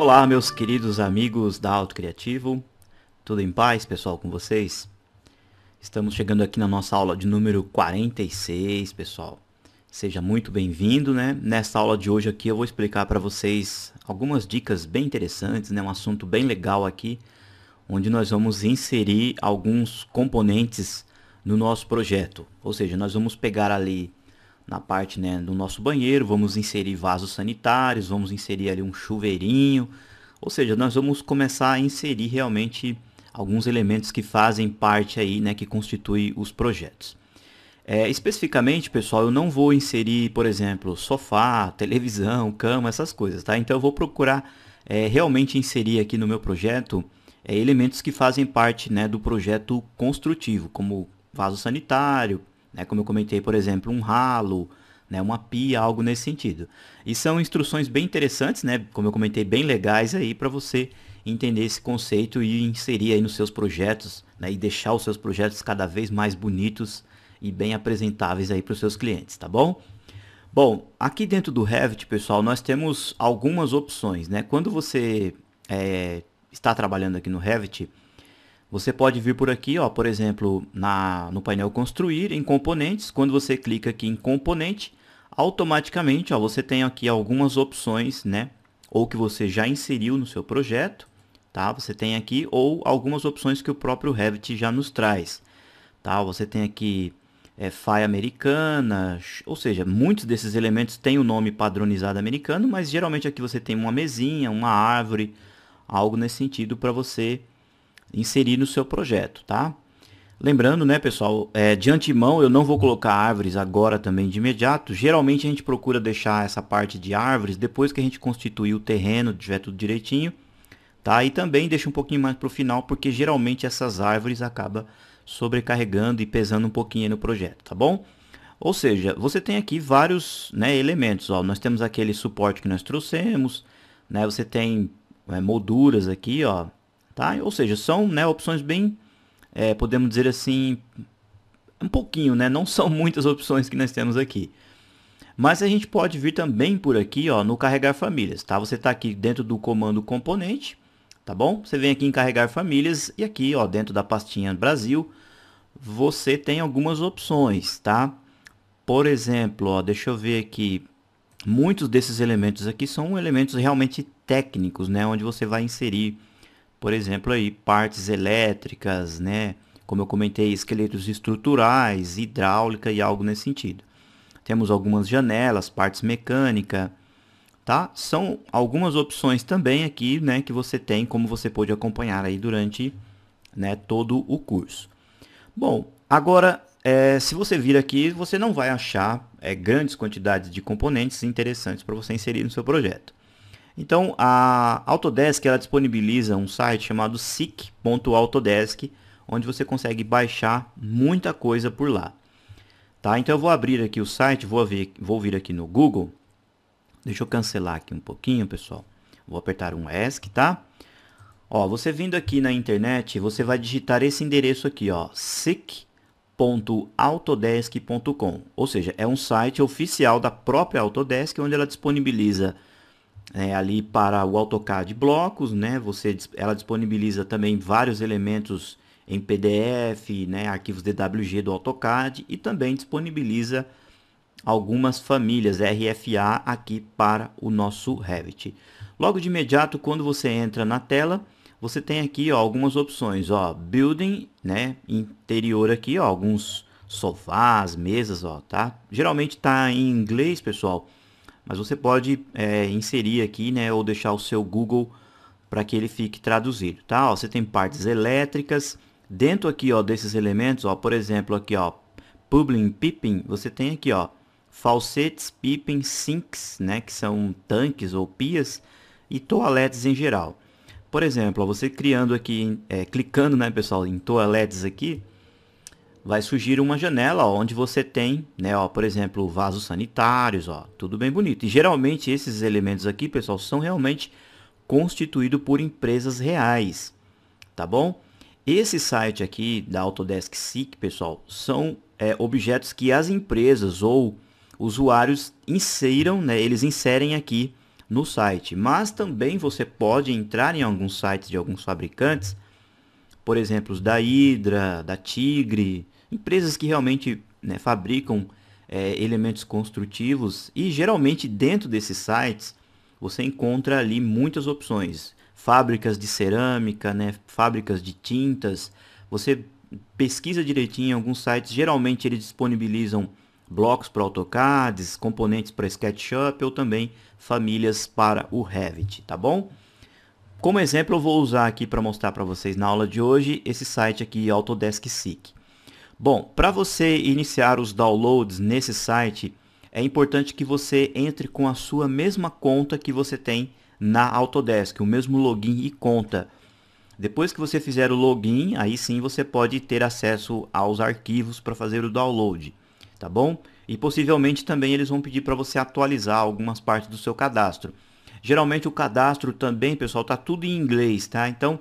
Olá, meus queridos amigos da Auto Criativo, tudo em paz, pessoal, com vocês? Estamos chegando aqui na nossa aula de número 46, pessoal. Seja muito bem-vindo, né? Nessa aula de hoje aqui eu vou explicar para vocês algumas dicas bem interessantes, né? Um assunto bem legal aqui, onde nós vamos inserir alguns componentes no nosso projeto. Ou seja, nós vamos pegar ali na parte, né, do nosso banheiro, vamos inserir vasos sanitários, vamos inserir ali um chuveirinho, ou seja, nós vamos começar a inserir realmente alguns elementos que fazem parte aí, né, que constituem os projetos. Especificamente, pessoal, eu não vou inserir, por exemplo, sofá, televisão, cama, essas coisas, tá? Então eu vou procurar realmente inserir aqui no meu projeto elementos que fazem parte, né, do projeto construtivo, como vaso sanitário, né, como eu comentei, por exemplo, um ralo, né, uma pia, algo nesse sentido. E são instruções bem interessantes, né, como eu comentei, bem legais aí para você entender esse conceito e inserir aí nos seus projetos, né, e deixar os seus projetos cada vez mais bonitos e bem apresentáveis aí para os seus clientes, tá bom? Bom, aqui dentro do Revit, pessoal, nós temos algumas opções, né? Quando você está trabalhando aqui no Revit, você pode vir por aqui, ó, por exemplo, no painel construir, em componentes. Quando você clica aqui em componente, automaticamente, ó, você tem aqui algumas opções, né? Ou que você já inseriu no seu projeto, tá? Você tem aqui, ou algumas opções que o próprio Revit já nos traz, tá? Você tem aqui FAI americana, ou seja, muitos desses elementos têm o nome padronizado americano, mas geralmente aqui você tem uma mesinha, uma árvore, algo nesse sentido para você inserir no seu projeto, tá? Lembrando, né, pessoal, de antemão eu não vou colocar árvores agora também de imediato. Geralmente a gente procura deixar essa parte de árvores depois que a gente constituir o terreno, tiver tudo direitinho, tá? E também deixa um pouquinho mais para o final, porque geralmente essas árvores acabam sobrecarregando e pesando um pouquinho no projeto, tá bom? Ou seja, você tem aqui vários, né, elementos, ó. Nós temos aquele suporte que nós trouxemos, né? Você tem molduras aqui, ó, tá? Ou seja, são, né, opções bem, podemos dizer assim, um pouquinho, né? Não são muitas opções que nós temos aqui. Mas a gente pode vir também por aqui, ó, no carregar famílias, tá? Você está aqui dentro do comando componente, tá bom? Você vem aqui em carregar famílias e aqui, ó, dentro da pastinha Brasil, você tem algumas opções, tá? Por exemplo, ó, deixa eu ver aqui, muitos desses elementos aqui são elementos realmente técnicos, né? Onde você vai inserir, por exemplo, aí, partes elétricas, né? Como eu comentei, esqueletos estruturais, hidráulica e algo nesse sentido. Temos algumas janelas, partes mecânicas, tá? São algumas opções também aqui, né, que você tem, como você pode acompanhar aí durante, né, todo o curso. Bom, agora, se você vir aqui, você não vai achar grandes quantidades de componentes interessantes para você inserir no seu projeto. Então, a Autodesk ela disponibiliza um site chamado sic.autodesk, onde você consegue baixar muita coisa por lá. Tá? Então, eu vou abrir aqui o site, vou vir aqui no Google. Deixa eu cancelar aqui um pouquinho, pessoal. Vou apertar um ESC, tá? Ó, você vindo aqui na internet, você vai digitar esse endereço aqui, ó, sic.autodesk.com. Ou seja, é um site oficial da própria Autodesk, onde ela disponibiliza ali para o AutoCAD blocos, né? Ela disponibiliza também vários elementos em PDF, né? Arquivos DWG do AutoCAD e também disponibiliza algumas famílias RFA aqui para o nosso Revit. Logo de imediato, quando você entra na tela, você tem aqui, ó, algumas opções, ó, Building, né, interior aqui, ó, alguns sofás, mesas, ó, tá? Geralmente está em inglês, pessoal, mas você pode inserir aqui, né, ou deixar o seu Google para que ele fique traduzido, tá? Ó, você tem partes elétricas dentro aqui, ó, desses elementos, ó, por exemplo, aqui, ó, Public Piping, você tem aqui, ó, faucets, piping, sinks, né, que são tanques ou pias, e toaletes em geral. Por exemplo, ó, você criando aqui, clicando, né, pessoal, em toaletes aqui, vai surgir uma janela ó, onde você tem, né, ó, por exemplo, vasos sanitários, ó, tudo bem bonito. E geralmente esses elementos aqui, pessoal, são realmente constituídos por empresas reais, tá bom? Esse site aqui da Autodesk SIC, pessoal, são objetos que as empresas ou usuários inseram, né, eles inserem aqui no site. Mas também você pode entrar em alguns sites de alguns fabricantes, por exemplo, os da Hydra, da Tigre, empresas que realmente, né, fabricam elementos construtivos, e geralmente dentro desses sites você encontra ali muitas opções. Fábricas de cerâmica, né, fábricas de tintas. Você pesquisa direitinho em alguns sites, geralmente eles disponibilizam blocos para AutoCAD, componentes para SketchUp ou também famílias para o Revit, tá bom? Como exemplo, eu vou usar aqui para mostrar para vocês na aula de hoje esse site aqui, Autodesk SICK. Bom, para você iniciar os downloads nesse site, é importante que você entre com a sua mesma conta que você tem na Autodesk, o mesmo login e conta. Depois que você fizer o login, aí sim você pode ter acesso aos arquivos para fazer o download, tá bom? E possivelmente também eles vão pedir para você atualizar algumas partes do seu cadastro. Geralmente o cadastro também, pessoal, tá tudo em inglês, tá? Então,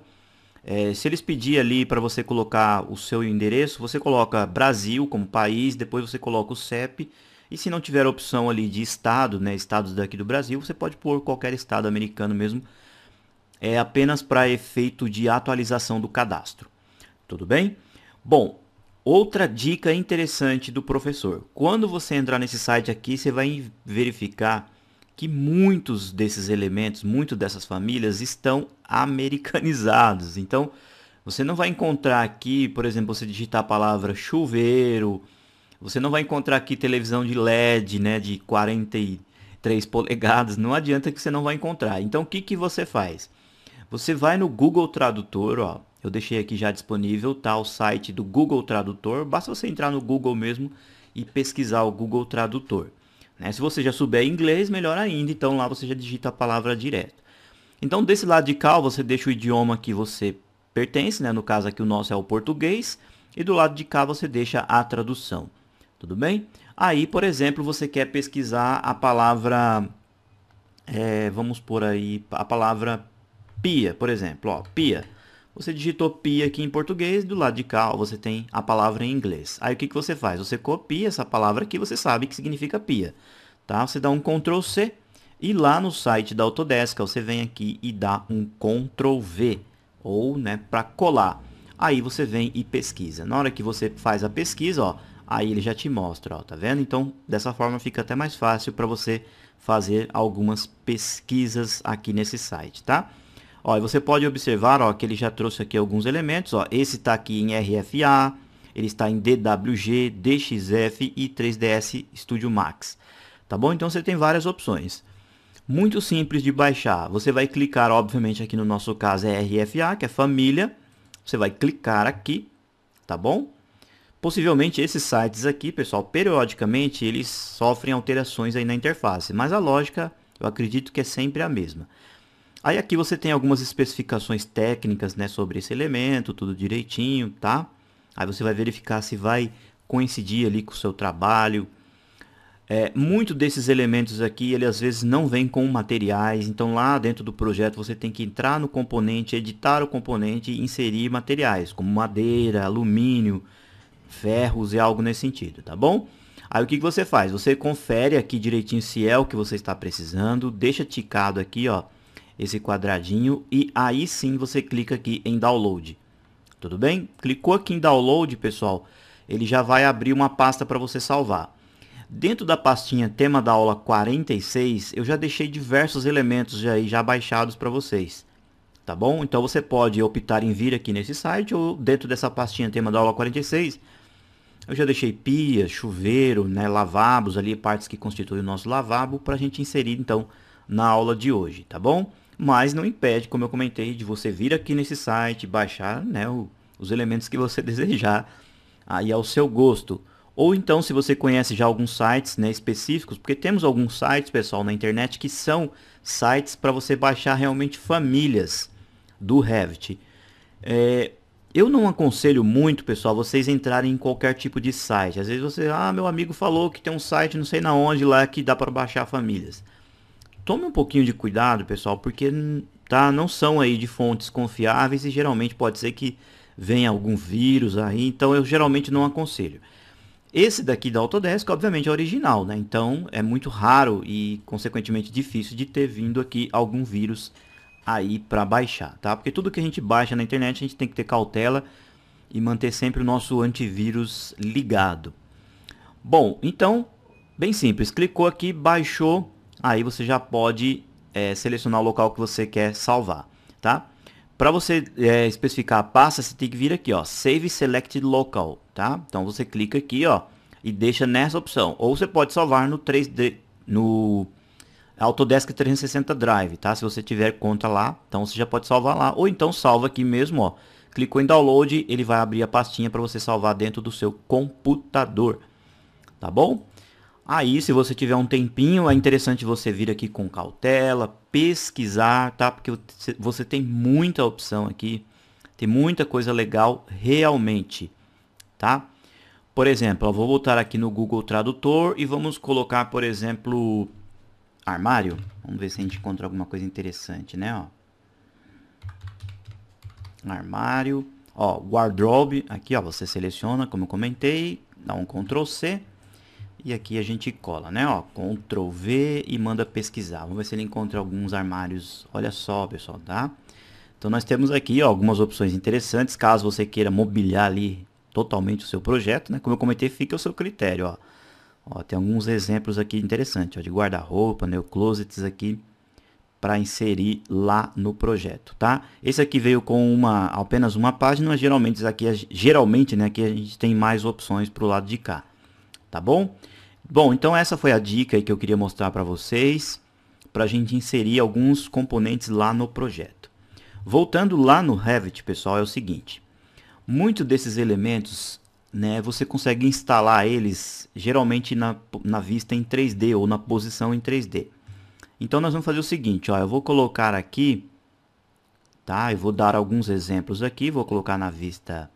se eles pedirem ali para você colocar o seu endereço, você coloca Brasil como país, depois você coloca o CEP, e se não tiver opção ali de estado, né, estados daqui do Brasil, você pode pôr qualquer estado americano mesmo, é apenas para efeito de atualização do cadastro. Tudo bem? Bom, outra dica interessante do professor. Quando você entrar nesse site aqui, você vai verificar que muitos desses elementos, muitas dessas famílias estão americanizados. Então, você não vai encontrar aqui, por exemplo, você digitar a palavra chuveiro, você não vai encontrar aqui televisão de LED, né, de 43 polegadas, não adianta que você não vai encontrar. Então, o que que você faz? Você vai no Google Tradutor, ó, eu deixei aqui já disponível, tá, o site do Google Tradutor, basta você entrar no Google mesmo e pesquisar o Google Tradutor. Né? Se você já souber inglês, melhor ainda, então lá você já digita a palavra direto. Então desse lado de cá você deixa o idioma que você pertence, né? No caso aqui o nosso é o português, e do lado de cá você deixa a tradução. Tudo bem? Aí, por exemplo, você quer pesquisar a palavra, vamos por aí, a palavra pia, por exemplo, ó, pia. Você digitou pia aqui em português, do lado de cá ó, você tem a palavra em inglês. Aí o que que você faz? Você copia essa palavra aqui, você sabe que significa pia. Tá? Você dá um Ctrl C e lá no site da Autodesk você vem aqui e dá um Ctrl V, ou né, para colar. Aí você vem e pesquisa. Na hora que você faz a pesquisa, ó, aí ele já te mostra, ó, tá vendo? Então, dessa forma fica até mais fácil para você fazer algumas pesquisas aqui nesse site, tá? Ó, e você pode observar, ó, que ele já trouxe aqui alguns elementos, ó. Esse está aqui em RFA, ele está em DWG, DXF e 3ds Studio Max. Tá bom? Então você tem várias opções. Muito simples de baixar. Você vai clicar, obviamente, aqui no nosso caso é RFA, que é família. Você vai clicar aqui, tá bom? Possivelmente esses sites aqui, pessoal, periodicamente eles sofrem alterações aí na interface, mas a lógica eu acredito que é sempre a mesma. Aí aqui você tem algumas especificações técnicas, né, sobre esse elemento, tudo direitinho, tá? Aí você vai verificar se vai coincidir ali com o seu trabalho. Muito desses elementos aqui, ele às vezes não vem com materiais, então lá dentro do projeto você tem que entrar no componente, editar o componente e inserir materiais, como madeira, alumínio, ferros e algo nesse sentido, tá bom? Aí o que que você faz? Você confere aqui direitinho se é o que você está precisando, deixa ticado aqui, ó, esse quadradinho, e aí sim você clica aqui em download. Tudo bem? Clicou aqui em download, pessoal, ele já vai abrir uma pasta para você salvar. Dentro da pastinha tema da aula 46, eu já deixei diversos elementos já baixados para vocês. Tá bom? Então você pode optar em vir aqui nesse site ou dentro dessa pastinha tema da aula 46, eu já deixei pia, chuveiro, né, lavabos ali, partes que constituem o nosso lavabo para a gente inserir então na aula de hoje, tá bom? Mas não impede, como eu comentei, de você vir aqui nesse site, baixar, né, os elementos que você desejar, aí ao seu gosto. Ou então, se você conhece já alguns sites, né, específicos, porque temos alguns sites, pessoal, na internet que são sites para você baixar realmente famílias do Revit. Eu não aconselho muito, pessoal, vocês entrarem em qualquer tipo de site. Às vezes você, meu amigo falou que tem um site não sei na onde lá que dá para baixar famílias. Tome um pouquinho de cuidado, pessoal, porque tá, não são aí de fontes confiáveis e geralmente pode ser que venha algum vírus aí, então eu geralmente não aconselho. Esse daqui da Autodesk, obviamente, é original, né? Então é muito raro e, consequentemente, difícil de ter vindo aqui algum vírus aí para baixar, tá? Porque tudo que a gente baixa na internet a gente tem que ter cautela e manter sempre o nosso antivírus ligado. Bom, então, bem simples, clicou aqui, baixou, aí você já pode selecionar o local que você quer salvar, tá? Para você especificar a pasta, você tem que vir aqui, ó, Save Selected Local, tá? Então você clica aqui, ó, e deixa nessa opção. Ou você pode salvar no 3D, no Autodesk 360 Drive, tá? Se você tiver conta lá, então você já pode salvar lá. Ou então salva aqui mesmo, ó. Clicou em Download, ele vai abrir a pastinha para você salvar dentro do seu computador, tá bom? Aí, se você tiver um tempinho, é interessante você vir aqui com cautela, pesquisar, tá? Porque você tem muita opção aqui, tem muita coisa legal realmente, tá? Por exemplo, eu vou voltar aqui no Google Tradutor e vamos colocar, por exemplo, armário. Vamos ver se a gente encontra alguma coisa interessante, né? Ó. Armário, ó, wardrobe, aqui ó, você seleciona, como eu comentei, dá um Ctrl C. E aqui a gente cola, né? Ó, Ctrl V e manda pesquisar. Vamos ver se ele encontra alguns armários. Olha só, pessoal, tá? Então nós temos aqui ó, algumas opções interessantes, caso você queira mobiliar ali totalmente o seu projeto, né? Como eu comentei, fica ao seu critério, ó. Ó, tem alguns exemplos aqui interessantes, ó, de guarda-roupa, né? Closets aqui para inserir lá no projeto, tá? Esse aqui veio com apenas uma página, mas geralmente, né, aqui a gente tem mais opções para o lado de cá, tá bom? Bom, então essa foi a dica que eu queria mostrar para vocês, para a gente inserir alguns componentes lá no projeto. Voltando lá no Revit, pessoal, é o seguinte, muitos desses elementos, né, você consegue instalar eles geralmente na vista em 3D ou na posição em 3D. Então nós vamos fazer o seguinte, ó, eu vou colocar aqui, tá? Eu vou dar alguns exemplos aqui, vou colocar na vista,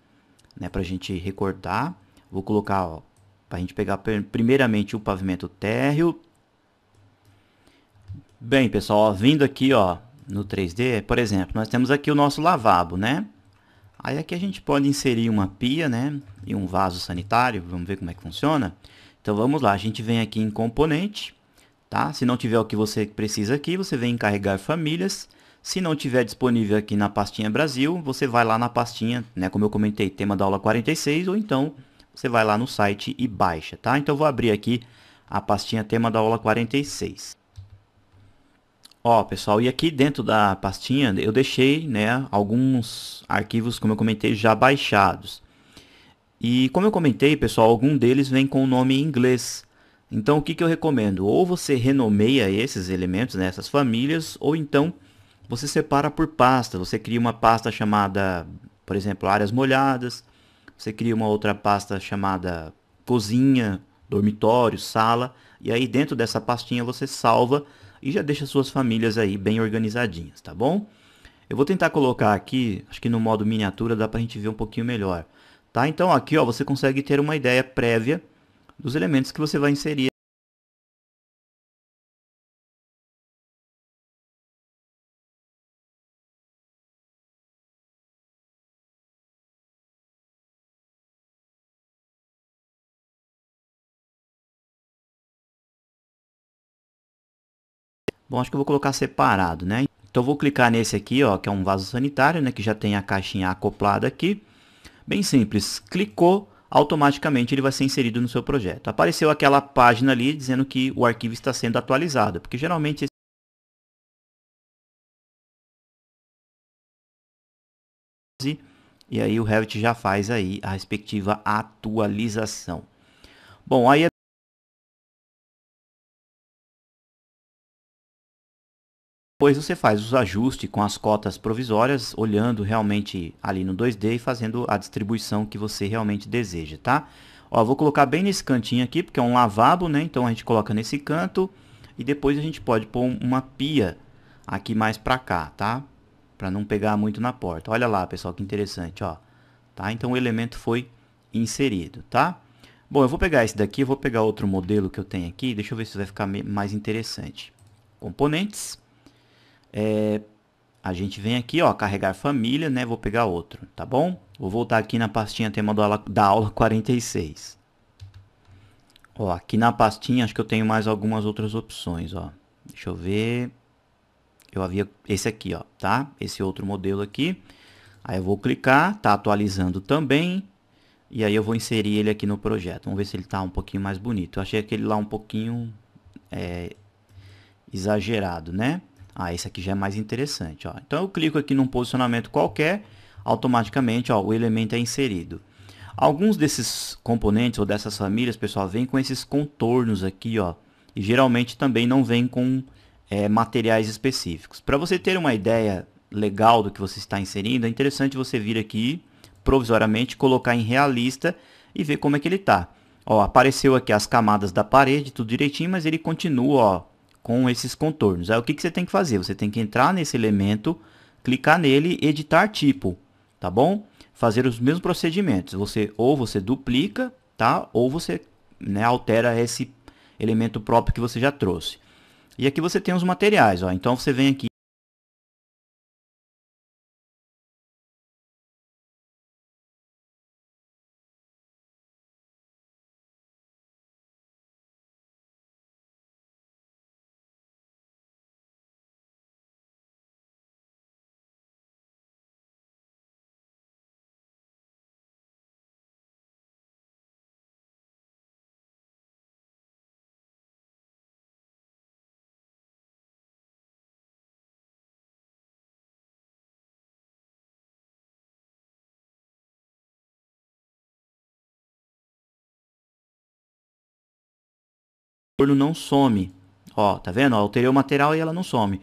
né, para a gente recortar. Vou colocar, ó, para a gente pegar primeiramente o pavimento térreo. Bem, pessoal, ó, vindo aqui, ó, no 3D, por exemplo, nós temos aqui o nosso lavabo, né? Aí aqui a gente pode inserir uma pia, né, e um vaso sanitário. Vamos ver como é que funciona. Então vamos lá, a gente vem aqui em componente. Tá? Se não tiver o que você precisa aqui, você vem em carregar famílias. Se não tiver disponível aqui na pastinha Brasil, você vai lá na pastinha, né, como eu comentei, tema da aula 46, ou então você vai lá no site e baixa, tá? Então eu vou abrir aqui a pastinha tema da aula 46. Ó, pessoal, e aqui dentro da pastinha eu deixei, né, alguns arquivos, como eu comentei, já baixados. E como eu comentei, pessoal, algum deles vem com o nome em inglês. Então, o que eu recomendo? Ou você renomeia esses elementos, né, essas famílias, ou então você separa por pasta. Você cria uma pasta chamada, por exemplo, áreas molhadas. Você cria uma outra pasta chamada cozinha, dormitório, sala. E aí dentro dessa pastinha você salva e já deixa suas famílias aí bem organizadinhas, tá bom? Eu vou tentar colocar aqui, acho que no modo miniatura dá pra gente ver um pouquinho melhor. Tá? Então aqui ó, você consegue ter uma ideia prévia dos elementos que você vai inserir. Bom, acho que eu vou colocar separado, né? Então eu vou clicar nesse aqui, ó, que é um vaso sanitário, né, que já tem a caixinha acoplada aqui. Bem simples, clicou, automaticamente ele vai ser inserido no seu projeto. Apareceu aquela página ali dizendo que o arquivo está sendo atualizado, porque geralmente e aí o Revit já faz aí a respectiva atualização. Bom, aí depois você faz os ajustes com as cotas provisórias, olhando realmente ali no 2D e fazendo a distribuição que você realmente deseja, tá? Ó, vou colocar bem nesse cantinho aqui, porque é um lavabo, né? Então a gente coloca nesse canto e depois a gente pode pôr uma pia aqui mais pra cá, tá? Pra não pegar muito na porta. Olha lá, pessoal, que interessante, ó. Tá? Então o elemento foi inserido, tá? Bom, eu vou pegar esse daqui, eu vou pegar outro modelo que eu tenho aqui, deixa eu ver se vai ficar mais interessante. Componentes. A gente vem aqui, ó, carregar família, né? Vou pegar outro, tá bom? Vou voltar aqui na pastinha tema da aula 46. Ó, aqui na pastinha acho que eu tenho mais algumas outras opções, ó. Deixa eu ver. Eu havia esse aqui, ó, tá? Esse outro modelo aqui. Aí eu vou clicar, tá atualizando também. E aí eu vou inserir ele aqui no projeto. Vamos ver se ele tá um pouquinho mais bonito. Eu achei aquele lá um pouquinho exagerado, né? Ah, esse aqui já é mais interessante, ó. Então eu clico aqui num posicionamento qualquer, automaticamente, ó, o elemento é inserido. Alguns desses componentes ou dessas famílias, pessoal, vêm com esses contornos aqui, ó. E geralmente também não vem com materiais específicos. Para você ter uma ideia legal do que você está inserindo, é interessante você vir aqui provisoriamente, colocar em realista e ver como é que ele está. Ó, apareceu aqui as camadas da parede, tudo direitinho, mas ele continua, ó, com esses contornos. Aí o que você tem que fazer? Você tem que entrar nesse elemento, clicar nele, editar tipo, tá bom? Fazer os mesmos procedimentos. Você duplica, tá? Ou você, né, altera esse elemento próprio que você já trouxe. E aqui você tem os materiais, ó. Então você vem aqui. O contorno não some. Ó, tá vendo? Ó, alterei o material e ela não some.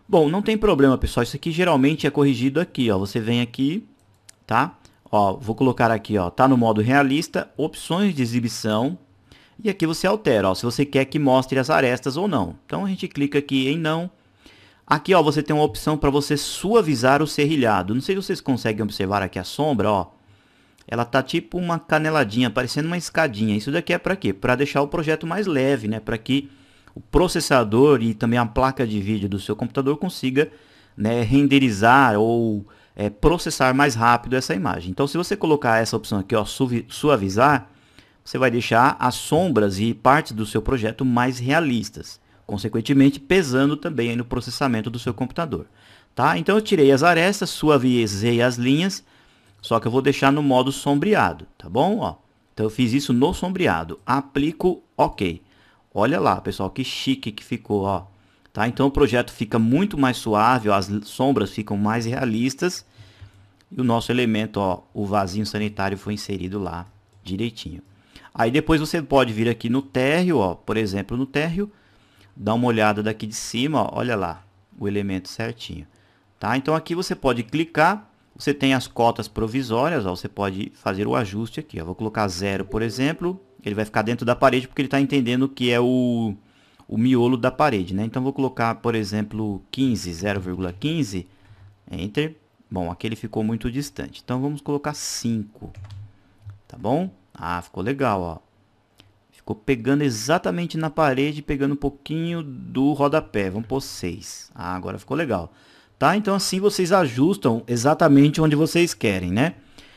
Bom, não tem problema, pessoal. Isso aqui geralmente é corrigido aqui, ó. Você vem aqui, tá? Ó, vou colocar aqui, ó, tá no modo realista, opções de exibição. E aqui você altera, ó, se você quer que mostre as arestas ou não. Então a gente clica aqui em não. Aqui, ó, você tem uma opção para você suavizar o serrilhado. Não sei se vocês conseguem observar aqui a sombra, ó. Ela tá tipo uma caneladinha, parecendo uma escadinha. Isso daqui é para quê? Para deixar o projeto mais leve, né? Para que o processador e também a placa de vídeo do seu computador consiga, né, renderizar ou processar mais rápido essa imagem. Então, se você colocar essa opção aqui, ó, suavizar, você vai deixar as sombras e partes do seu projeto mais realistas, consequentemente pesando também aí no processamento do seu computador. Tá? Então eu tirei as arestas, suavizei as linhas, só que eu vou deixar no modo sombreado, tá bom? Ó, então eu fiz isso no sombreado, aplico OK. Olha lá, pessoal, que chique que ficou, ó. Tá? Então o projeto fica muito mais suave, ó, as sombras ficam mais realistas e o nosso elemento, ó, o vasinho sanitário foi inserido lá direitinho. Aí depois você pode vir aqui no térreo, ó, por exemplo, no térreo, dá uma olhada daqui de cima, ó, olha lá, o elemento certinho. Tá? Então aqui você pode clicar, você tem as cotas provisórias, ó, você pode fazer o ajuste aqui. Ó. Vou colocar 0, por exemplo, ele vai ficar dentro da parede porque ele está entendendo que é o miolo da parede. Né? Então vou colocar, por exemplo, 15, 0,15, Enter. Bom, aqui ele ficou muito distante, então vamos colocar 5, tá bom? Ah, ficou legal, ó. Ficou pegando exatamente na parede, pegando um pouquinho do rodapé. Vamos pôr 6. Ah, agora ficou legal. Tá? Então assim vocês ajustam exatamente onde vocês querem, né?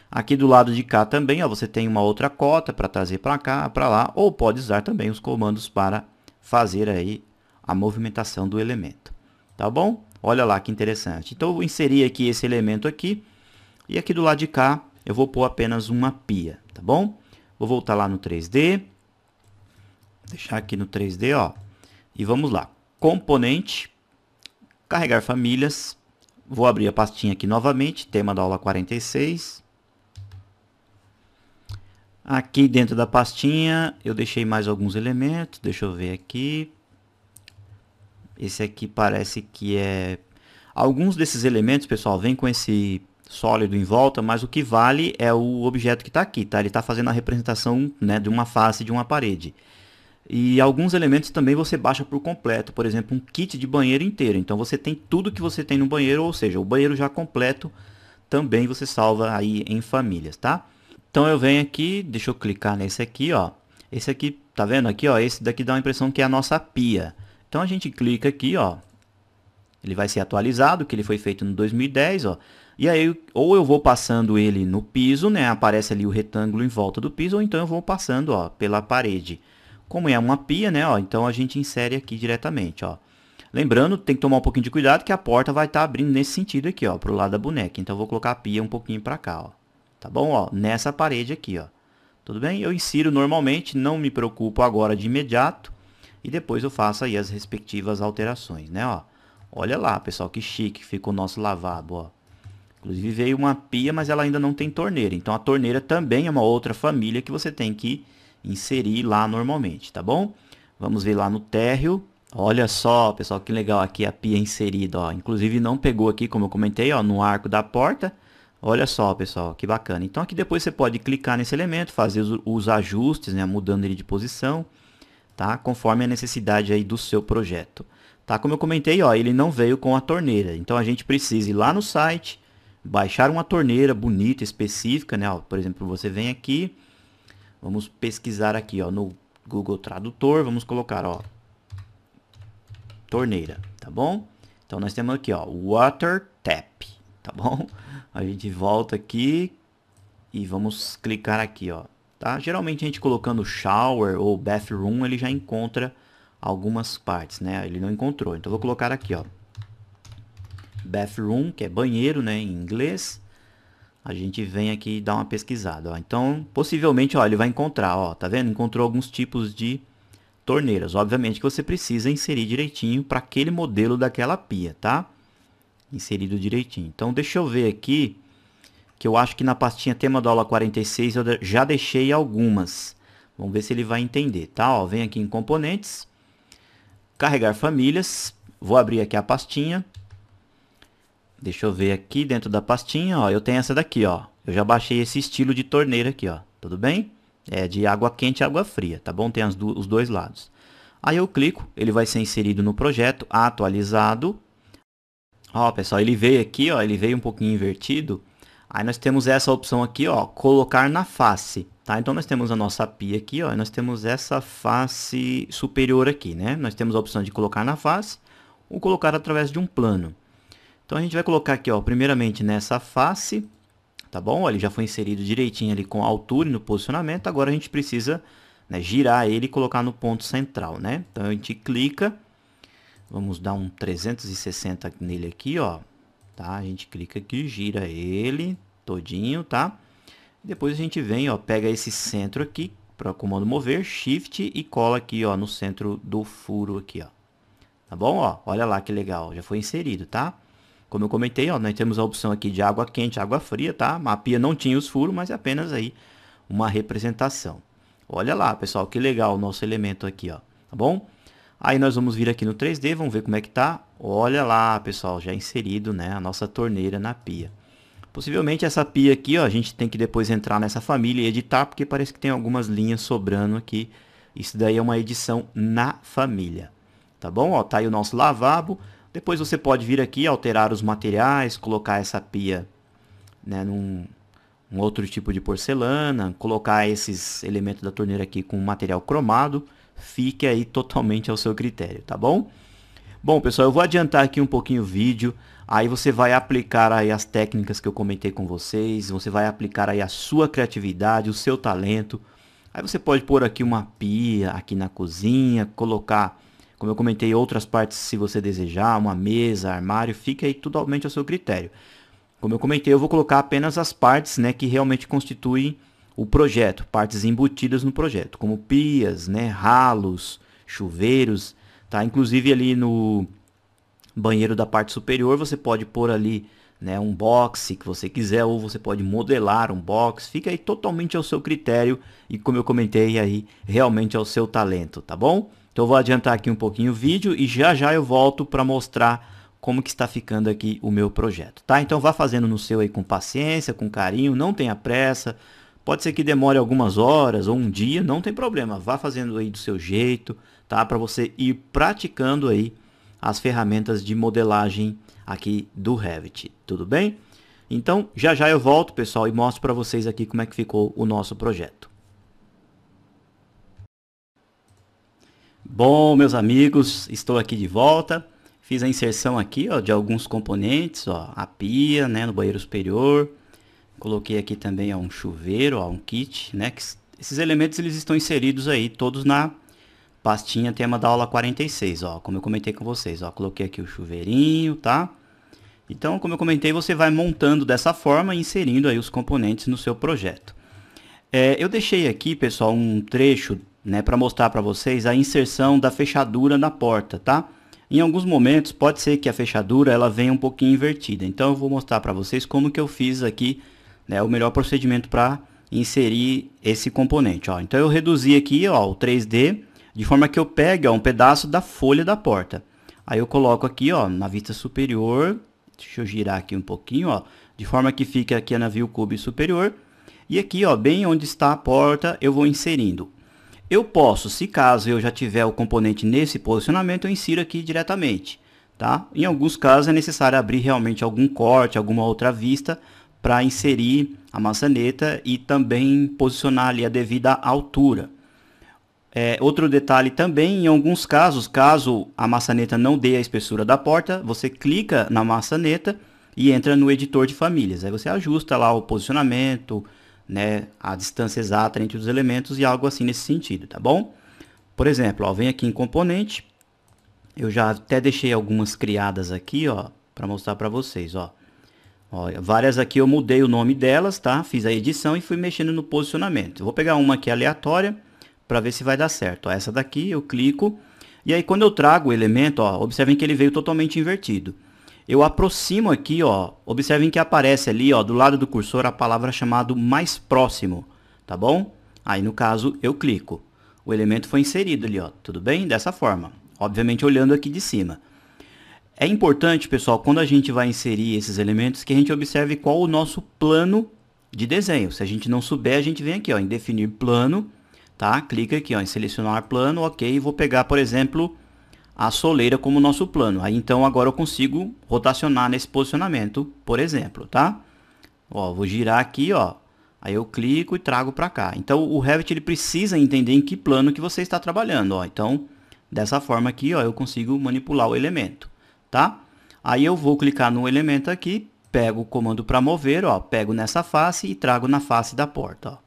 Aqui do lado de cá também, ó, você tem uma outra cota para trazer para cá, para lá, ou pode usar também os comandos para fazer aí a movimentação do elemento. Tá bom? Olha lá que interessante. Então eu vou inserir aqui esse elemento aqui e aqui do lado de cá eu vou pôr apenas uma pia, tá bom? Vou voltar lá no 3D, deixar aqui no 3D, ó, e vamos lá. Componente, carregar famílias, vou abrir a pastinha aqui novamente, tema da aula 46. Aqui dentro da pastinha eu deixei mais alguns elementos, deixa eu ver aqui. Esse aqui parece que é... Alguns desses elementos, pessoal, vem com esse sólido em volta, mas o que vale é o objeto que está aqui, tá? Ele está fazendo a representação, né, de uma face de uma parede. E alguns elementos também você baixa por completo, por exemplo, um kit de banheiro inteiro. Então você tem tudo que você tem no banheiro, ou seja, o banheiro já completo também você salva aí em famílias, tá? Então eu venho aqui, deixa eu clicar nesse aqui, ó. Esse aqui, tá vendo aqui, ó? Esse daqui dá a impressão que é a nossa pia. Então a gente clica aqui, ó. Ele vai ser atualizado, que ele foi feito no 2010, ó. E aí, ou eu vou passando ele no piso, né? Aparece ali o retângulo em volta do piso, ou então eu vou passando, ó, pela parede. Como é uma pia, né, ó, então a gente insere aqui diretamente, ó. Lembrando, tem que tomar um pouquinho de cuidado que a porta vai estar abrindo nesse sentido aqui, ó, pro lado da boneca. Então eu vou colocar a pia um pouquinho para cá, ó. Tá bom, ó, nessa parede aqui, ó. Tudo bem? Eu insiro normalmente, não me preocupo agora de imediato. E depois eu faço aí as respectivas alterações, né, ó. Olha lá, pessoal, que chique ficou o nosso lavabo, ó. Inclusive veio uma pia, mas ela ainda não tem torneira. Então a torneira também é uma outra família que você tem que inserir lá normalmente, tá bom? Vamos ver lá no térreo. Olha só, pessoal, que legal aqui a pia inserida, ó. Inclusive não pegou aqui, como eu comentei, ó, no arco da porta. Olha só, pessoal, que bacana. Então aqui depois você pode clicar nesse elemento, fazer os ajustes, né, mudando ele de posição, tá? Conforme a necessidade aí do seu projeto. Tá? Como eu comentei, ó, ele não veio com a torneira. Então a gente precisa ir lá no site, baixar uma torneira bonita, específica, né? Ó, por exemplo, você vem aqui, vamos pesquisar aqui, ó, no Google Tradutor, vamos colocar, ó, torneira, tá bom? Então nós temos aqui, ó, Water Tap, tá bom? A gente volta aqui e vamos clicar aqui, ó, tá? Geralmente a gente colocando shower ou bathroom, ele já encontra algumas partes, né? Ele não encontrou, então eu vou colocar aqui, ó, bathroom, que é banheiro, né, em inglês. A gente vem aqui e dá uma pesquisada, ó. Então, possivelmente, ó, ele vai encontrar, ó, tá vendo? Encontrou alguns tipos de torneiras. Obviamente que você precisa inserir direitinho para aquele modelo daquela pia, tá? Inserido direitinho. Então, deixa eu ver aqui, que eu acho que na pastinha tema da aula 46 eu já deixei algumas. Vamos ver se ele vai entender, tá? Ó, vem aqui em componentes, carregar famílias, vou abrir aqui a pastinha. Deixa eu ver aqui dentro da pastinha, ó, eu tenho essa daqui, ó. Eu já baixei esse estilo de torneira aqui, ó. Tudo bem? É de água quente e água fria, tá bom? Tem os dois lados. Aí eu clico, ele vai ser inserido no projeto, atualizado. Ó, pessoal, ele veio aqui, ó, ele veio um pouquinho invertido. Aí nós temos essa opção aqui, ó, colocar na face, tá? Então nós temos a nossa pia aqui, ó, e nós temos essa face superior aqui, né? Nós temos a opção de colocar na face ou colocar através de um plano. Então a gente vai colocar aqui, ó, primeiramente nessa face, tá bom? Ele já foi inserido direitinho ali com a altura e no posicionamento. Agora a gente precisa, né, girar ele e colocar no ponto central, né? Então a gente clica, vamos dar um 360 nele aqui, ó, tá? A gente clica aqui, gira ele todinho, tá? Depois a gente vem, ó, pega esse centro aqui para o comando mover, shift e cola aqui, ó, no centro do furo aqui, ó. Tá bom? Ó, olha lá que legal, já foi inserido, tá? Como eu comentei, ó, nós temos a opção aqui de água quente, água fria, tá? A pia não tinha os furos, mas é apenas aí uma representação. Olha lá, pessoal, que legal o nosso elemento aqui, ó, tá bom? Aí nós vamos vir aqui no 3D, vamos ver como é que tá. Olha lá, pessoal, já inserido, né, a nossa torneira na pia. Possivelmente essa pia aqui, ó, a gente tem que depois entrar nessa família e editar, porque parece que tem algumas linhas sobrando aqui. Isso daí é uma edição na família, tá bom? Ó, tá aí o nosso lavabo. Depois você pode vir aqui, alterar os materiais, colocar essa pia, né, num outro tipo de porcelana, colocar esses elementos da torneira aqui com material cromado. Fique aí totalmente ao seu critério, tá bom? Bom, pessoal, eu vou adiantar aqui um pouquinho o vídeo. Aí você vai aplicar aí as técnicas que eu comentei com vocês. Você vai aplicar aí a sua criatividade, o seu talento. Aí você pode pôr aqui uma pia aqui na cozinha, colocar, como eu comentei, outras partes se você desejar, uma mesa, armário, fica aí totalmente ao seu critério. Como eu comentei, eu vou colocar apenas as partes, né, que realmente constituem o projeto, partes embutidas no projeto, como pias, né, ralos, chuveiros, tá? Inclusive ali no banheiro da parte superior você pode pôr ali, né, um box que você quiser, ou você pode modelar um box, fica aí totalmente ao seu critério e, como eu comentei aí, realmente ao seu talento, tá bom? Então eu vou adiantar aqui um pouquinho o vídeo e já já eu volto para mostrar como que está ficando aqui o meu projeto, tá? Então vá fazendo no seu aí com paciência, com carinho, não tenha pressa. Pode ser que demore algumas horas ou um dia, não tem problema. Vá fazendo aí do seu jeito, tá? Para você ir praticando aí as ferramentas de modelagem aqui do Revit, tudo bem? Então já já eu volto, pessoal, e mostro para vocês aqui como é que ficou o nosso projeto. Bom, meus amigos, estou aqui de volta. Fiz a inserção aqui, ó, de alguns componentes, ó, a pia, né, no banheiro superior. Coloquei aqui também, ó, um chuveiro, ó, um kit, né? Que esses elementos eles estão inseridos aí todos na pastinha tema da aula 46, ó, como eu comentei com vocês, ó, coloquei aqui o chuveirinho, tá? Então, como eu comentei, você vai montando dessa forma, inserindo aí os componentes no seu projeto. Eu deixei aqui, pessoal, um trecho, né, para mostrar para vocês a inserção da fechadura na porta, tá? Em alguns momentos, pode ser que a fechadura ela venha um pouquinho invertida. Então, eu vou mostrar para vocês como que eu fiz aqui, né, o melhor procedimento para inserir esse componente, ó. Então, eu reduzi aqui, ó, o 3D, de forma que eu pegue, ó, um pedaço da folha da porta. Aí eu coloco aqui, ó, na vista superior. Deixa eu girar aqui um pouquinho, ó, de forma que fique aqui na view cube superior. E aqui, ó, bem onde está a porta, eu vou inserindo. Eu posso, se caso eu já tiver o componente nesse posicionamento, eu insiro aqui diretamente, tá? Em alguns casos é necessário abrir realmente algum corte, alguma outra vista para inserir a maçaneta e também posicionar ali a devida altura. Outro detalhe também, em alguns casos, caso a maçaneta não dê a espessura da porta, você clica na maçaneta e entra no editor de famílias. Aí você ajusta lá o posicionamento, né, a distância exata entre os elementos e algo assim nesse sentido, tá bom? Por exemplo, ó, vem aqui em componente, eu já até deixei algumas criadas aqui, ó, para mostrar para vocês, ó. Várias aqui eu mudei o nome delas, tá? Fiz a edição e fui mexendo no posicionamento. Eu vou pegar uma aqui aleatória para ver se vai dar certo. Ó, essa daqui eu clico e aí quando eu trago o elemento, ó, observem que ele veio totalmente invertido. Eu aproximo aqui, ó, observem que aparece ali, ó, do lado do cursor a palavra chamado mais próximo, tá bom? Aí no caso eu clico. O elemento foi inserido ali, ó, tudo bem? Dessa forma, obviamente olhando aqui de cima. É importante, pessoal, quando a gente vai inserir esses elementos, que a gente observe qual o nosso plano de desenho. Se a gente não souber, a gente vem aqui, ó, em definir plano. Tá? Clica aqui, ó, em selecionar plano, ok, vou pegar, por exemplo, a soleira como nosso plano. Aí então agora eu consigo rotacionar nesse posicionamento, por exemplo, tá? Ó, vou girar aqui, ó, aí eu clico e trago para cá. Então o Revit ele precisa entender em que plano que você está trabalhando, ó. Então, dessa forma aqui, ó, eu consigo manipular o elemento, tá? Aí eu vou clicar no elemento aqui, pego o comando para mover, ó, pego nessa face e trago na face da porta, ó.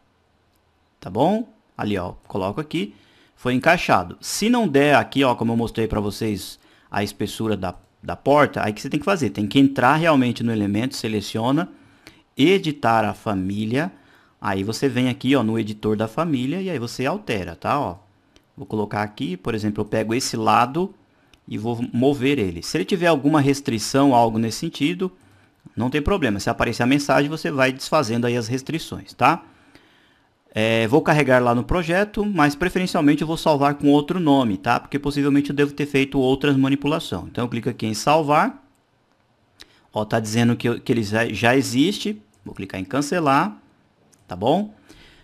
Tá bom? Ali, ó, coloco aqui, foi encaixado. Se não der aqui, ó, como eu mostrei para vocês, a espessura da porta, aí que você tem que fazer? Tem que entrar realmente no elemento, seleciona, editar a família, aí você vem aqui, ó, no editor da família e aí você altera, tá, ó. Vou colocar aqui, por exemplo, eu pego esse lado e vou mover ele. Se ele tiver alguma restrição, algo nesse sentido, não tem problema. Se aparecer a mensagem, você vai desfazendo aí as restrições, tá? Vou carregar lá no projeto, mas preferencialmente eu vou salvar com outro nome, tá? Porque possivelmente eu devo ter feito outras manipulações. Então eu clico aqui em salvar. Ó, tá dizendo que ele já existe. Vou clicar em cancelar, tá bom?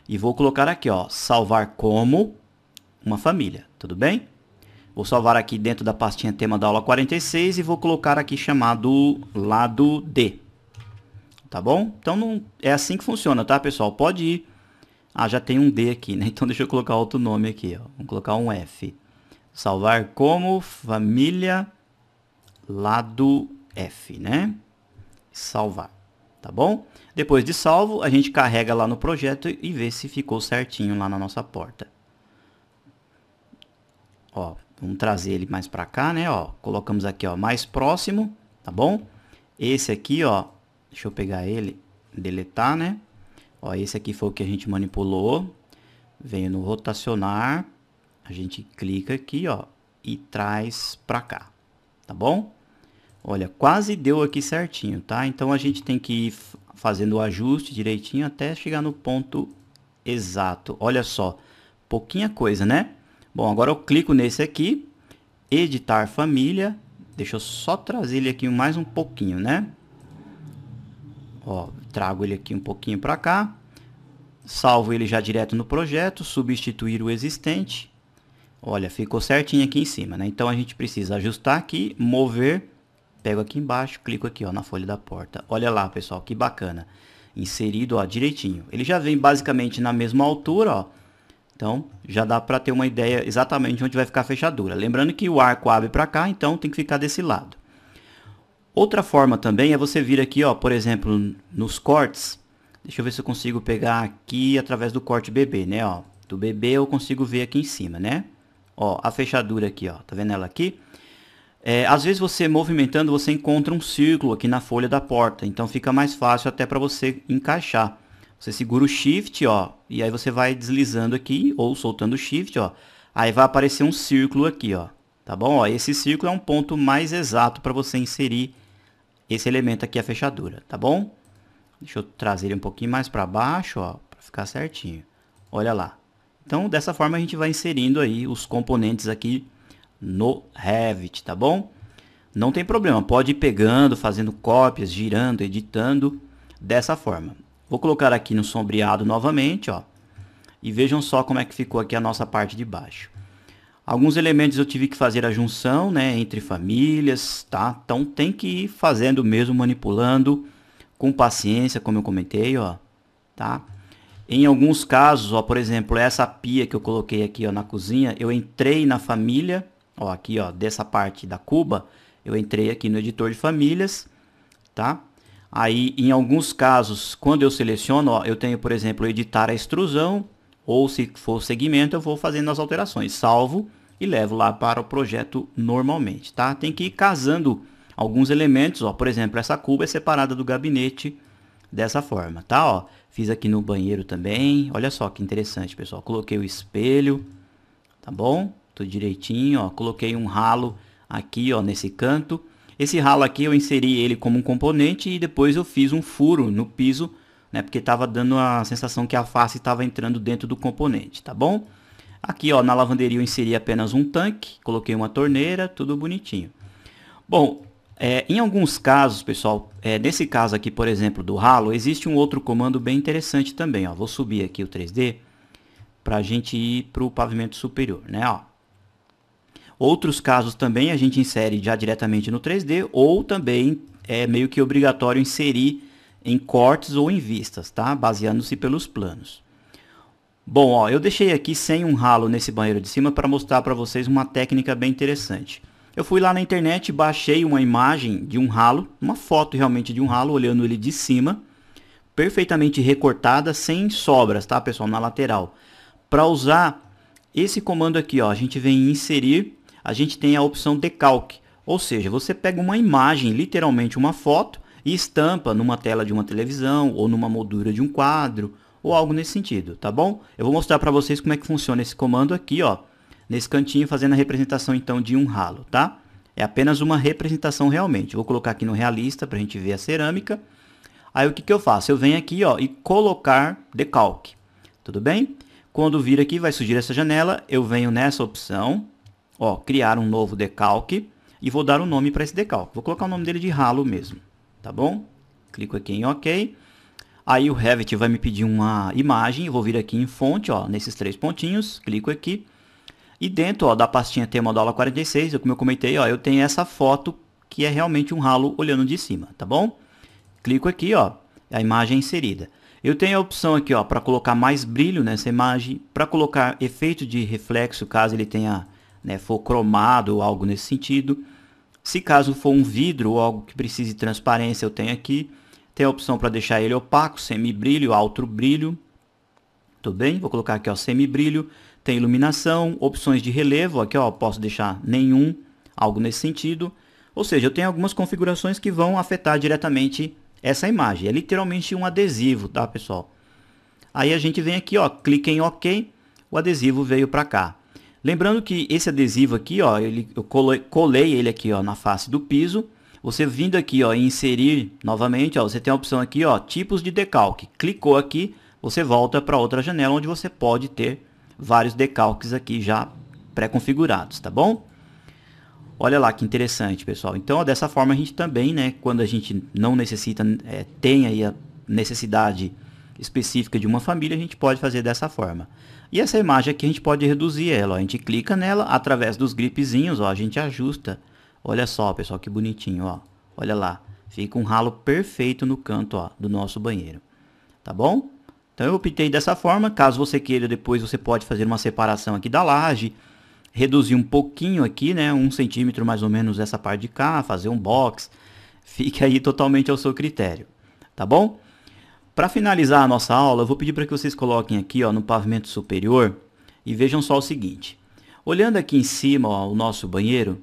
E vou colocar aqui, ó, salvar como uma família, tudo bem? Vou salvar aqui dentro da pastinha tema da aula 46 e vou colocar aqui chamado lado D. Tá bom? Então não é assim que funciona, tá, pessoal? Pode ir. Ah, já tem um D aqui, né? Então deixa eu colocar outro nome aqui, ó. Vamos colocar um F. Salvar como família lado F, né? Salvar, tá bom? Depois de salvo, a gente carrega lá no projeto e vê se ficou certinho lá na nossa porta. Ó, vamos trazer ele mais para cá, né? Ó, colocamos aqui, ó, mais próximo, tá bom? Esse aqui, ó, deixa eu pegar ele, deletar, né? Ó, esse aqui foi o que a gente manipulou. Venho no rotacionar. A gente clica aqui, ó, e traz para cá. Tá bom? Olha, quase deu aqui certinho, tá? Então a gente tem que ir fazendo o ajuste direitinho até chegar no ponto exato. Olha só, pouquinha coisa, né? Bom, agora eu clico nesse aqui, editar família. Deixa eu só trazer ele aqui mais um pouquinho, né? Ó, trago ele aqui um pouquinho para cá, salvo ele já direto no projeto, substituir o existente. Olha, ficou certinho aqui em cima, né? Então a gente precisa ajustar aqui, mover, pego aqui embaixo, clico aqui, ó, na folha da porta. Olha lá, pessoal, que bacana. Inserido, ó, direitinho. Ele já vem basicamente na mesma altura, ó. Então já dá para ter uma ideia exatamente onde vai ficar a fechadura. Lembrando que o arco abre para cá, então tem que ficar desse lado. Outra forma também é você vir aqui, ó, por exemplo, nos cortes. Deixa eu ver se eu consigo pegar aqui através do corte BB, né? Ó, do BB eu consigo ver aqui em cima, né? ó, a fechadura aqui, ó, tá vendo ela aqui? Às vezes você movimentando, você encontra um círculo aqui na folha da porta, então fica mais fácil até para você encaixar. Você segura o Shift, ó, e aí você vai deslizando aqui, ou soltando o Shift, ó, aí vai aparecer um círculo aqui, ó, tá bom? Ó, esse círculo é um ponto mais exato para você inserir esse elemento aqui, a fechadura, tá bom? Deixa eu trazer ele um pouquinho mais para baixo, ó, para ficar certinho. Olha lá. Então, dessa forma a gente vai inserindo aí os componentes aqui no Revit, tá bom? Não tem problema, pode ir pegando, fazendo cópias, girando, editando dessa forma. Vou colocar aqui no sombreado novamente, ó. E vejam só como é que ficou aqui a nossa parte de baixo. Alguns elementos eu tive que fazer a junção, né, entre famílias, tá? Então tem que ir fazendo mesmo, manipulando com paciência, como eu comentei, ó, tá? Em alguns casos, ó, por exemplo, essa pia que eu coloquei aqui, ó, na cozinha, eu entrei na família, ó, aqui, ó, dessa parte da cuba, eu entrei aqui no editor de famílias, tá? Aí, em alguns casos, quando eu seleciono, ó, eu tenho, por exemplo, editar a extrusão, ou se for segmento, eu vou fazendo as alterações, salvo e levo lá para o projeto normalmente, tá? Tem que ir casando alguns elementos, ó, por exemplo, essa cuba é separada do gabinete dessa forma, tá? Ó, fiz aqui no banheiro também, olha só que interessante, pessoal. Coloquei o espelho, tá bom? Tudo direitinho, ó. Coloquei um ralo aqui, ó, nesse canto. Esse ralo aqui eu inseri ele como um componente e depois eu fiz um furo no piso, né? Porque estava dando a sensação que a face estava entrando dentro do componente, tá bom? Aqui, ó, na lavanderia eu inseri apenas um tanque, coloquei uma torneira, tudo bonitinho. Bom, em alguns casos, pessoal, nesse caso aqui, por exemplo, do ralo, existe um outro comando bem interessante também, ó. Vou subir aqui o 3D para a gente ir para o pavimento superior, né, ó. Outros casos também a gente insere já diretamente no 3D ou também é meio que obrigatório inserir em cortes ou em vistas, tá? Baseando-se pelos planos. Bom, ó, eu deixei aqui sem um ralo nesse banheiro de cima para mostrar para vocês uma técnica bem interessante. Eu fui lá na internet, baixei uma imagem de um ralo, uma foto realmente de um ralo, olhando ele de cima, perfeitamente recortada, sem sobras, tá, pessoal, na lateral. Para usar esse comando aqui, ó, a gente vem em inserir, a gente tem a opção decalque, ou seja, você pega uma imagem, literalmente uma foto, e estampa numa tela de uma televisão, ou numa moldura de um quadro, ou algo nesse sentido, tá bom? Eu vou mostrar para vocês como é que funciona esse comando aqui, ó, nesse cantinho, fazendo a representação então de um ralo, tá? É apenas uma representação realmente. Vou colocar aqui no realista para a gente ver a cerâmica. Aí o que que eu faço? Eu venho aqui, ó, e colocar decalque, tudo bem? Quando vir aqui, vai surgir essa janela, eu venho nessa opção, ó, criar um novo decalque e vou dar um nome para esse decalque. Vou colocar o nome dele de ralo mesmo, tá bom? Clico aqui em OK. Aí o Revit vai me pedir uma imagem, eu vou vir aqui em fonte, ó, nesses três pontinhos, clico aqui. E dentro, ó, da pastinha tema da aula 46, como eu comentei, ó, eu tenho essa foto que é realmente um ralo olhando de cima, tá bom? Clico aqui, ó, a imagem é inserida. Eu tenho a opção aqui, ó, para colocar mais brilho nessa imagem, para colocar efeito de reflexo, caso ele tenha, né, for cromado ou algo nesse sentido. Se caso for um vidro ou algo que precise de transparência, eu tenho aqui. Tem a opção para deixar ele opaco, semi-brilho, alto brilho. Tudo bem? Vou colocar aqui, ó, semi-brilho. Tem iluminação, opções de relevo. Aqui, ó, posso deixar nenhum, algo nesse sentido. Ou seja, eu tenho algumas configurações que vão afetar diretamente essa imagem. É literalmente um adesivo, tá, pessoal? Aí a gente vem aqui, ó, clica em OK. O adesivo veio para cá. Lembrando que esse adesivo aqui, ó, eu colei ele aqui, ó, na face do piso. Você vindo aqui, ó, em inserir novamente, ó, você tem a opção aqui, ó, tipos de decalque. Clicou aqui, você volta para outra janela onde você pode ter vários decalques aqui já pré-configurados, tá bom? Olha lá que interessante, pessoal. Então, ó, dessa forma a gente também, né, quando a gente não necessita, tem aí a necessidade específica de uma família, a gente pode fazer dessa forma. E essa imagem aqui a gente pode reduzir ela, ó. A gente clica nela através dos gripzinhos, ó, a gente ajusta. Olha só, pessoal, que bonitinho, ó. Olha lá, fica um ralo perfeito no canto, ó, do nosso banheiro. Tá bom? Então eu optei dessa forma. Caso você queira, depois você pode fazer uma separação aqui da laje, reduzir um pouquinho aqui, né, 1 centímetro mais ou menos essa parte de cá, fazer um box. Fique aí totalmente ao seu critério, tá bom? Para finalizar a nossa aula, eu vou pedir para que vocês coloquem aqui, ó, no pavimento superior e vejam só o seguinte. Olhando aqui em cima, ó, o nosso banheiro,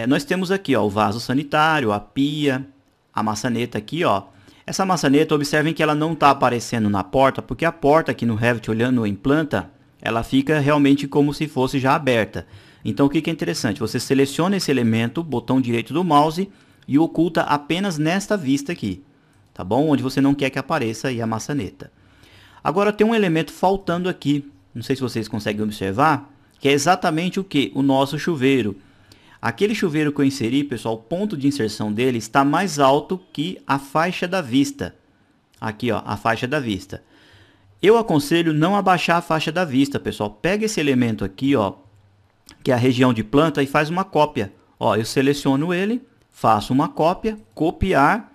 nós temos aqui, ó, o vaso sanitário, a pia, a maçaneta aqui, ó. Essa maçaneta, observem que ela não está aparecendo na porta, porque a porta aqui no Revit, olhando em planta, ela fica realmente como se fosse já aberta. Então, o que é interessante? Você seleciona esse elemento, botão direito do mouse, e oculta apenas nesta vista aqui, tá bom? Onde você não quer que apareça aí a maçaneta. Agora, tem um elemento faltando aqui, não sei se vocês conseguem observar, que é exatamente o que? O nosso chuveiro. Aquele chuveiro que eu inseri, pessoal, o ponto de inserção dele está mais alto que a faixa da vista. Aqui, ó, a faixa da vista. Eu aconselho não abaixar a faixa da vista, pessoal. Pega esse elemento aqui, ó, que é a região de planta, e faz uma cópia. Ó, eu seleciono ele, faço uma cópia, copiar,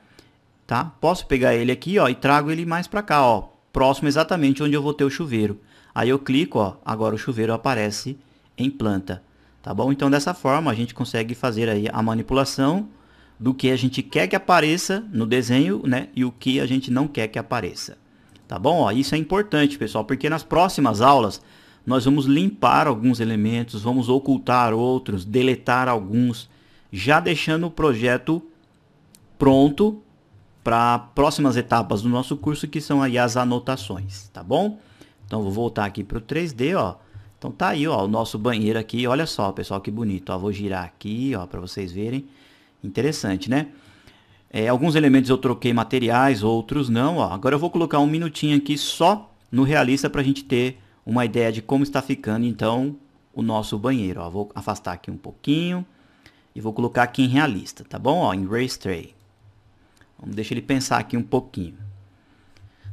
tá? Posso pegar ele aqui, ó, e trago ele mais para cá, ó, próximo exatamente onde eu vou ter o chuveiro. Aí eu clico, ó, agora o chuveiro aparece em planta. Tá bom? Então, dessa forma, a gente consegue fazer aí a manipulação do que a gente quer que apareça no desenho, né? E o que a gente não quer que apareça. Tá bom? Ó, isso é importante, pessoal, porque nas próximas aulas nós vamos limpar alguns elementos, vamos ocultar outros, deletar alguns, já deixando o projeto pronto para próximas etapas do nosso curso, que são aí as anotações, tá bom? Então, vou voltar aqui para o 3D, ó. Então tá aí, ó, o nosso banheiro aqui. Olha só, pessoal, que bonito. Ó, vou girar aqui, ó, para vocês verem. Interessante, né? Alguns elementos eu troquei materiais, outros não. Ó. Agora eu vou colocar um minutinho aqui só no realista para a gente ter uma ideia de como está ficando, então, o nosso banheiro. Ó. Vou afastar aqui um pouquinho e vou colocar aqui em realista, tá bom? Ó, em Race Tray. Vamos deixar ele pensar aqui um pouquinho.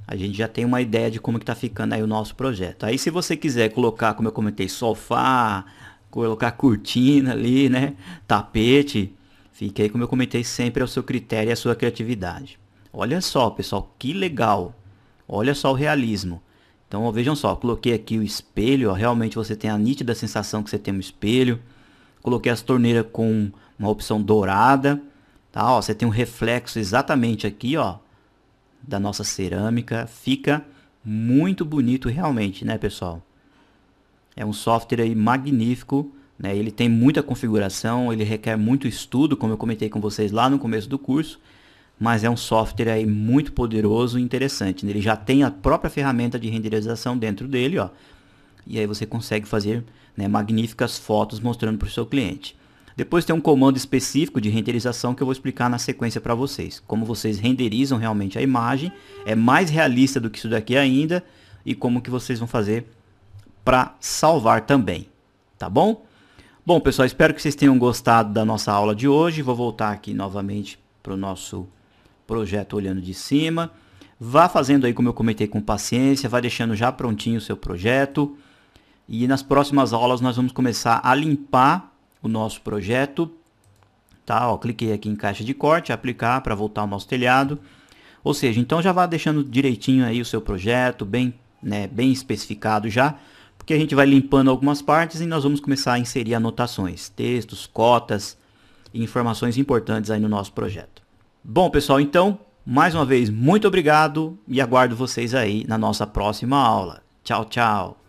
A gente já tem uma ideia de como que está ficando aí o nosso projeto. Aí, se você quiser colocar, como eu comentei, sofá, colocar cortina ali, né, tapete, fica aí, como eu comentei, sempre ao seu critério e à sua criatividade. Olha só, pessoal, que legal. Olha só o realismo. Então, ó, vejam só, coloquei aqui o espelho, ó, realmente você tem a nítida sensação que você tem um espelho. Coloquei as torneiras com uma opção dourada, tá? Ó, você tem um reflexo exatamente aqui, ó, da nossa cerâmica. Fica muito bonito realmente, né, pessoal? É um software aí magnífico, né? Ele tem muita configuração, ele requer muito estudo, como eu comentei com vocês lá no começo do curso, mas é um software aí muito poderoso e interessante. Ele já tem a própria ferramenta de renderização dentro dele, ó, e aí você consegue fazer, né, magníficas fotos mostrando para o seu cliente. Depois tem um comando específico de renderização que eu vou explicar na sequência para vocês. Como vocês renderizam realmente a imagem, é mais realista do que isso daqui ainda, e como que vocês vão fazer para salvar também, tá bom? Bom, pessoal, espero que vocês tenham gostado da nossa aula de hoje. Vou voltar aqui novamente para o nosso projeto olhando de cima. Vá fazendo aí, como eu comentei, com paciência, vai deixando já prontinho o seu projeto. E nas próximas aulas nós vamos começar a limpar o nosso projeto, tá? Ó, cliquei aqui em caixa de corte, aplicar para voltar ao nosso telhado. Ou seja, então já vá deixando direitinho aí o seu projeto, bem, né, bem especificado já, porque a gente vai limpando algumas partes e nós vamos começar a inserir anotações, textos, cotas e informações importantes aí no nosso projeto. Bom, pessoal, então, mais uma vez, muito obrigado e aguardo vocês aí na nossa próxima aula. Tchau, tchau!